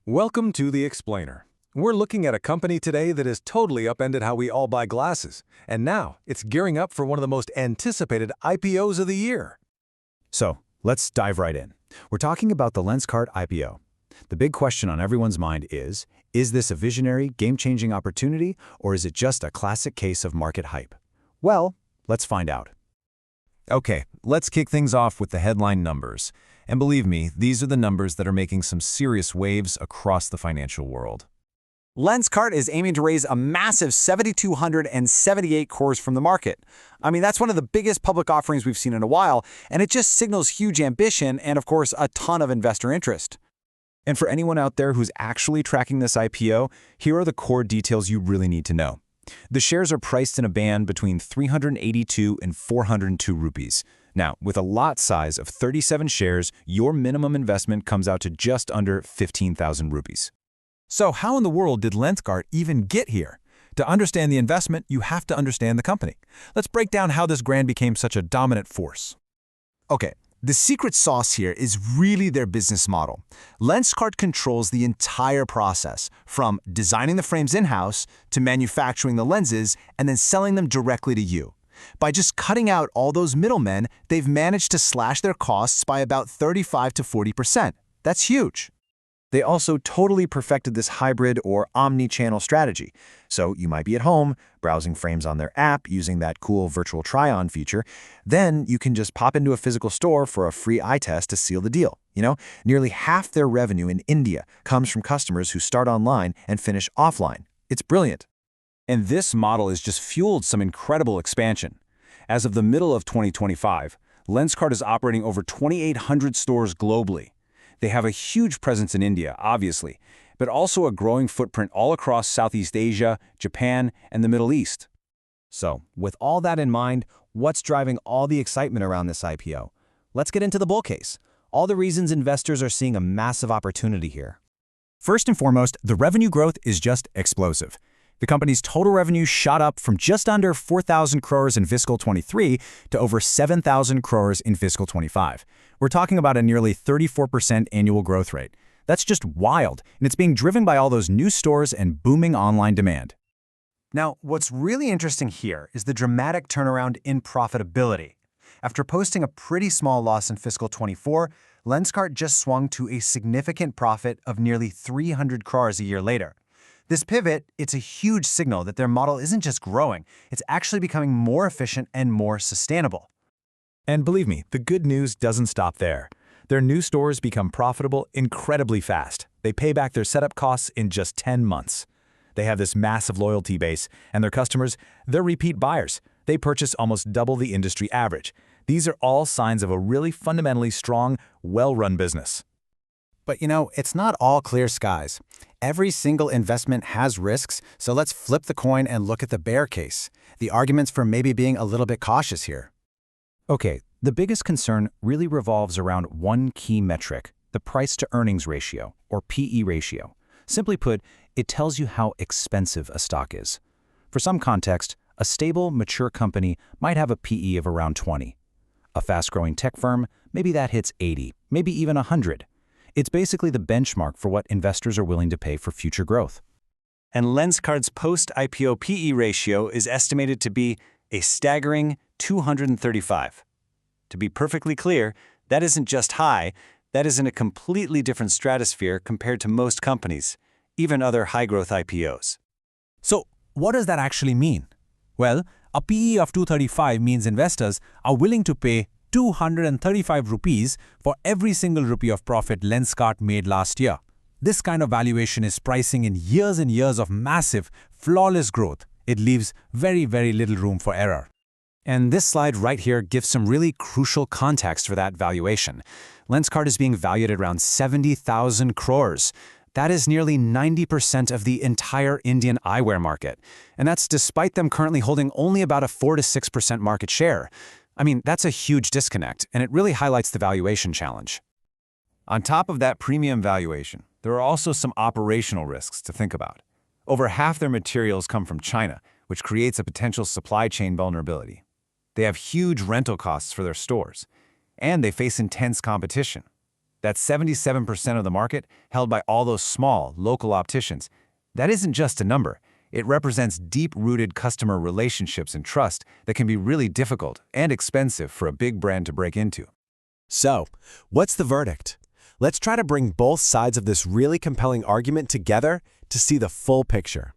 Welcome to The Explainer. We're looking at a company today that has totally upended how we all buy glasses, and now it's gearing up for one of the most anticipated IPOs of the year. So, let's dive right in. We're talking about the Lenskart IPO. The big question on everyone's mind is this a visionary, game-changing opportunity, or is it just a classic case of market hype? Well, let's find out. Okay, let's kick things off with the headline numbers. And believe me, these are the numbers that are making some serious waves across the financial world. Lenskart is aiming to raise a massive 7,278 crores from the market. I mean, that's one of the biggest public offerings we've seen in a while, and it just signals huge ambition and, of course, a ton of investor interest. And for anyone out there who's actually tracking this IPO, here are the core details you really need to know. The shares are priced in a band between 382 and 402 rupees. Now, with a lot size of 37 shares, your minimum investment comes out to just under 15,000 rupees. So how in the world did Lenskart even get here? To understand the investment, you have to understand the company. Let's break down how this brand became such a dominant force. Okay, the secret sauce here is really their business model. Lenskart controls the entire process, from designing the frames in-house to manufacturing the lenses and then selling them directly to you. By just cutting out all those middlemen, they've managed to slash their costs by about 35 to 40%. That's huge. They also totally perfected this hybrid or omni-channel strategy. So you might be at home, browsing frames on their app using that cool virtual try-on feature. Then you can just pop into a physical store for a free eye test to seal the deal. Nearly half their revenue in India comes from customers who start online and finish offline. It's brilliant. And this model has just fueled some incredible expansion. As of the middle of 2025, Lenskart is operating over 2,800 stores globally. They have a huge presence in India, obviously, but also a growing footprint all across Southeast Asia, Japan, and the Middle East. So, with all that in mind, what's driving all the excitement around this IPO? Let's get into the bull case. All the reasons investors are seeing a massive opportunity here. First and foremost, the revenue growth is just explosive. The company's total revenue shot up from just under 4,000 crores in fiscal 23 to over 7,000 crores in fiscal 25. We're talking about a nearly 34% annual growth rate. That's just wild, and it's being driven by all those new stores and booming online demand. Now, what's really interesting here is the dramatic turnaround in profitability. After posting a pretty small loss in fiscal 24, Lenskart just swung to a significant profit of nearly 300 crores a year later. This pivot, it's a huge signal that their model isn't just growing, it's actually becoming more efficient and more sustainable. And believe me, the good news doesn't stop there. Their new stores become profitable incredibly fast. They pay back their setup costs in just 10 months. They have this massive loyalty base, and their customers, they're repeat buyers. They purchase almost double the industry average. These are all signs of a really fundamentally strong, well-run business. But it's not all clear skies. Every single investment has risks, so let's flip the coin and look at the bear case. The arguments for maybe being a little bit cautious here. Okay, the biggest concern really revolves around one key metric, the price-to-earnings ratio, or PE ratio. Simply put, it tells you how expensive a stock is. For some context, a stable, mature company might have a PE of around 20. A fast-growing tech firm, maybe that hits 80, maybe even 100. It's basically the benchmark for what investors are willing to pay for future growth. And Lenskart's post-IPO PE ratio is estimated to be a staggering 235. To be perfectly clear, that isn't just high, that is in a completely different stratosphere compared to most companies, even other high-growth IPOs. So what does that actually mean? Well, a PE of 235 means investors are willing to pay 235 rupees for every single rupee of profit Lenskart made last year. This kind of valuation is pricing in years and years of massive, flawless growth. It leaves very, very little room for error. And this slide right here gives some really crucial context for that valuation. Lenskart is being valued at around 70,000 crores. That is nearly 90% of the entire Indian eyewear market. And that's despite them currently holding only about a 4 to 6% market share. I mean, that's a huge disconnect, and it really highlights the valuation challenge. On top of that premium valuation, there are also some operational risks to think about. Over half their materials come from China, which creates a potential supply chain vulnerability. They have huge rental costs for their stores, and they face intense competition. That's 77% of the market held by all those small, local opticians. That isn't just a number. It represents deep-rooted customer relationships and trust that can be really difficult and expensive for a big brand to break into. So, what's the verdict? Let's try to bring both sides of this really compelling argument together to see the full picture.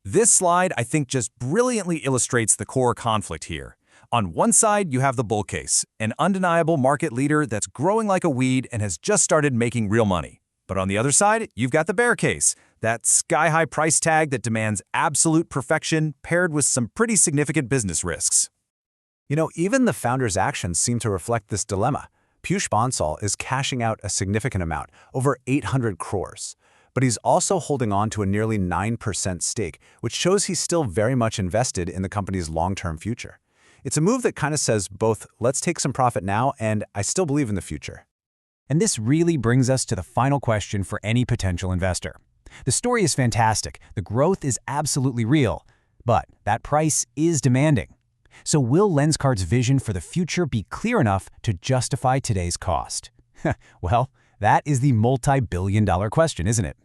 This slide, I think, just brilliantly illustrates the core conflict here. On one side, you have the bull case, an undeniable market leader that's growing like a weed and has just started making real money. But on the other side, you've got the bear case, that sky-high price tag that demands absolute perfection paired with some pretty significant business risks. You know, even the founder's actions seem to reflect this dilemma. Piyush Bansal is cashing out a significant amount, over 800 crores. But he's also holding on to a nearly 9% stake, which shows he's still very much invested in the company's long-term future. It's a move that kind of says both, let's take some profit now, and I still believe in the future. And this really brings us to the final question for any potential investor. The story is fantastic, the growth is absolutely real, but that price is demanding. So will Lenskart's vision for the future be clear enough to justify today's cost? Well, that is the multi-billion-dollar question, isn't it?